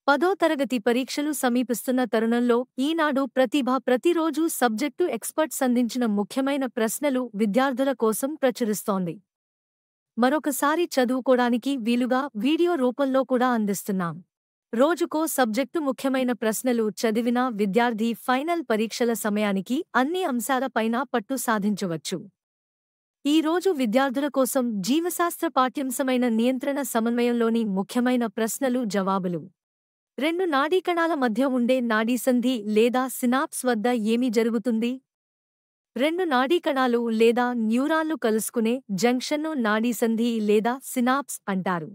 10వ తరగతి పరీక్షలు సమీపిస్తున్న తరుణంలో ఈనాడు ప్రతిభ ప్రతిరోజు సబ్జెక్టు ఎక్స్పర్ట్స్ అందించిన ముఖ్యమైన ప్రశ్నలు విద్యార్థుల కోసం ప్రచురిస్తోంది. మరొకసారి చదువుకోడానికి వీలుగా వీడియో రూపంలో కూడా అందిస్తున్నాం. రోజుకో సబ్జెక్టు ముఖ్యమైన ప్రశ్నలు చదివిన విద్యార్థి ఫైనల్ పరీక్షల సమయానికి అన్ని అంశాలపైన పట్టు సాధించవచ్చు. ఈ రోజు విద్యార్థుల కోసం జీవశాస్త్ర పాఠ్యాంశమైన నియంత్రణ సమన్వయంలోని ముఖ్యమైన ప్రశ్నలు జవాబులు. రెండు నాడీకణాల మధ్య ఉండే నాడీసంధి లేదా సినాప్స్ వద్ద ఏమి జరుగుతుంది? రెండు నాడీకణాలు లేదా న్యూరాన్లు కలుసుకునే జంక్షన్ను నాడీసంధి లేదా సినాప్స్ అంటారు.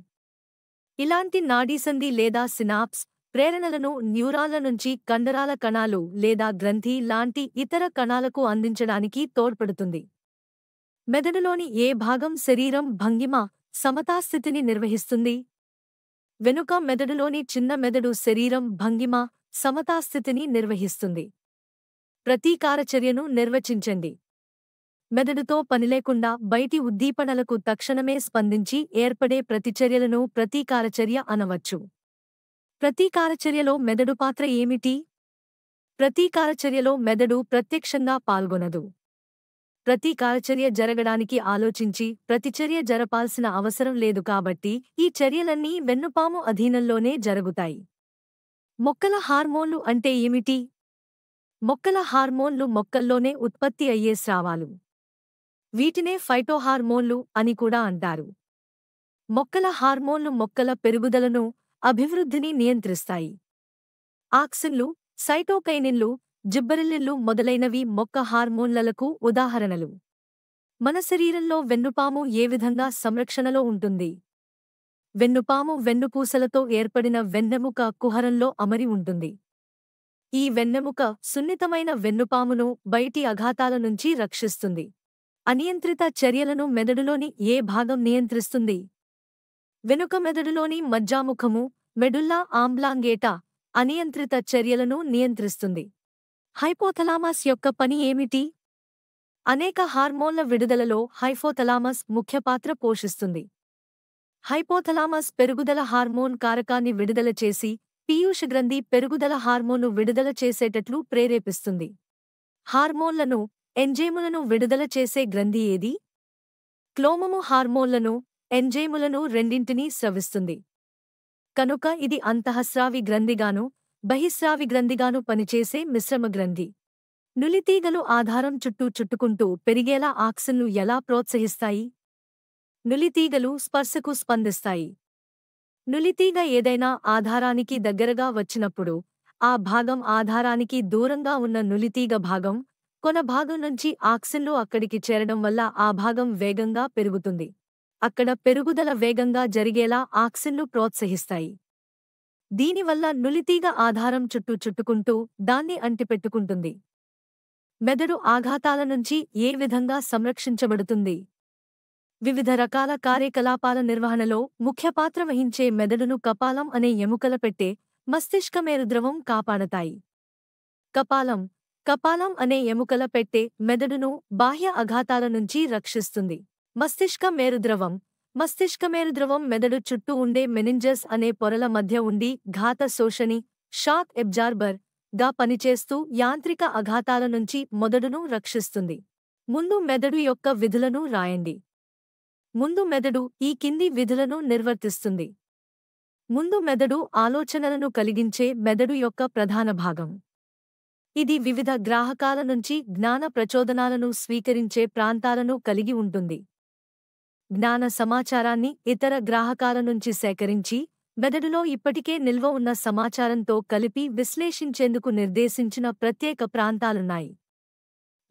ఇలాంటి నాడీసంధి లేదా సినాప్స్ ప్రేరణలను న్యూరాన్ల నుంచి కండరాల కణాలు లేదా గ్రంథి లాంటి ఇతర కణాలకు అందించడానికి తోడ్పడుతుంది. మెదడులోని ఏ భాగం శరీరం భంగిమ, సమతాస్థితిని నిర్వహిస్తుంది? వెనుక మెదడులోని చిన్న మెదడు శరీరం భంగిమ, సమతాస్థితిని నిర్వహిస్తుంది. ప్రతీకార చర్యను నిర్వచించండి. మెదడుతో పనిలేకుండా బయటి ఉద్దీపనలకు తక్షణమే స్పందించి ఏర్పడే ప్రతిచర్యలను ప్రతీకారచర్య అనవచ్చు. ప్రతీకారచర్యలో మెదడు పాత్ర ఏమిటి? ప్రతీకారచర్యలో మెదడు ప్రత్యక్షంగా పాల్గొనదు. ప్రతీకారచర్య జరగడానికి ఆలోచించి ప్రతిచర్య జరపాల్సిన అవసరం లేదు కాబట్టి ఈ చర్యలన్నీ వెన్నుపాము అధీనంలోనే జరుగుతాయి. మొక్కల హార్మోన్లు అంటే ఏమిటి? మొక్కల హార్మోన్లు మొక్కల్లోనే ఉత్పత్తి అయ్యే స్రావాలు. వీటినే ఫైటోహార్మోన్లు అని కూడా అంటారు. మొక్కల హార్మోన్లు మొక్కల పెరుగుదలను, అభివృద్ధిని నియంత్రిస్తాయి. ఆక్సిన్లు, సైటోకైనిన్లు, జిబ్బరెల్లిన్లు మొదలైనవి మొక్క హార్మోన్లకు ఉదాహరణలు. మన శరీరంలో వెన్నుపాము ఏ విధంగా సంరక్షణలో ఉంటుంది? వెన్నుపాము వెన్నుపూసలతో ఏర్పడిన వెన్నెముక కుహరంలో అమరి ఉంటుంది. ఈ వెన్నెముక సున్నితమైన వెన్నుపామును బయటి ఆఘాతాల నుంచి రక్షిస్తుంది. అనియంత్రిత చర్యలను మెదడులోని ఏ భాగం నియంత్రిస్తుంది? వెనుక మెదడులోని మజ్జాముఖము, మెడుల్లా ఆంబ్లాంగేటా అనియంత్రిత చర్యలను నియంత్రిస్తుంది. హైపోథలామస్ యొక్క పని ఏమిటి? అనేక హార్మోన్ల విడుదలలో హైపోథలామస్ ముఖ్య పాత్ర పోషిస్తుంది. హైపోథలామస్ పెరుగుదల హార్మోన్ కారకాన్ని విడుదల చేసి పీయూష గ్రంథి పెరుగుదల హార్మోను విడుదల చేసేటట్లు ప్రేరేపిస్తుంది. హార్మోన్లను, ఎంజైములను విడుదల చేసే గ్రంథి ఏది? క్లోమము హార్మోన్లను, ఎంజైములను రెండింటినీ స్రవిస్తుంది. కనుక ఇది అంతఃస్రావి గ్రంథిగాను, బహిస్రావి గ్రంథిగాను పనిచేసే మిశ్రమ గ్రంథి. నులితీగలు ఆధారం చుట్టూ చుట్టుకుంటూ పెరిగేలా ఆక్సిన్లు ఎలా ప్రోత్సహిస్తాయి? నులితీగలు స్పర్శకు స్పందిస్తాయి. నులితీగ ఏదైనా ఆధారానికి దగ్గరగా వచ్చినప్పుడు ఆ భాగం ఆధారానికి దూరంగా ఉన్న నులితీగ భాగం, కొన భాగం నుంచి ఆక్సిన్లు అక్కడికి చేరడం వల్ల ఆ భాగం వేగంగా పెరుగుతుంది. అక్కడ పెరుగుదల వేగంగా జరిగేలా ఆక్సిన్లు ప్రోత్సహిస్తాయి. దీనివల్ల నులితీగ ఆధారం చుట్టూ చుట్టుకుంటూ దాన్ని అంటిపెట్టుకుంటుంది. మెదడు ఆఘాతాల నుంచి ఏ విధంగా సంరక్షించబడుతుంది? వివిధ రకాల కార్యకలాపాల నిర్వహణలో ముఖ్య పాత్ర వహించే మెదడును కపాలం అనే ఎముకల పెట్టె, మస్తిష్క మేరుద్రవం కాపాడతాయి. కపాలం అనే ఎముకల పెట్టె మెదడును బాహ్య ఆఘాతాల నుంచి రక్షిస్తుంది. మస్తిష్క మేరుద్రవం మెదడు చుట్టూ ఉండే మెనింజస్ అనే పొరల మధ్య ఉండి ఘాత శోషణి, షాక్ ఎబ్జార్బర్ గా పనిచేస్తూ యాంత్రిక ఆఘాతాల నుంచి మెదడును రక్షిస్తుంది. ముందు మెదడు యొక్క విధులను రాయండి. ముందు మెదడు ఈ కింది విధులను నిర్వర్తిస్తుంది. ముందు మెదడు ఆలోచనలను కలిగించే మెదడు యొక్క ప్రధాన భాగం. ఇది వివిధ గ్రాహకాల నుంచి జ్ఞాన ప్రచోదనాలను స్వీకరించే ప్రాంతాలను కలిగి ఉంటుంది. జ్ఞాన సమాచారాన్ని ఇతర గ్రాహకాల నుంచి సేకరించి మెదడులో ఇప్పటికే నిల్వ ఉన్న సమాచారంతో కలిపి విశ్లేషించేందుకు నిర్దేశించిన ప్రత్యేక ప్రాంతాలున్నాయి.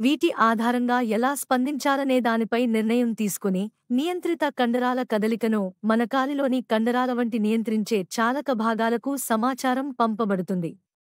వీటి ఆధారంగా ఎలా స్పందించాలనే దానిపై నిర్ణయం తీసుకుని నియంత్రిత కండరాల కదలికను మన కాలిలోని కండరాల వంటి నియంత్రించే చాలక భాగాలకు సమాచారం పంపబడుతుంది.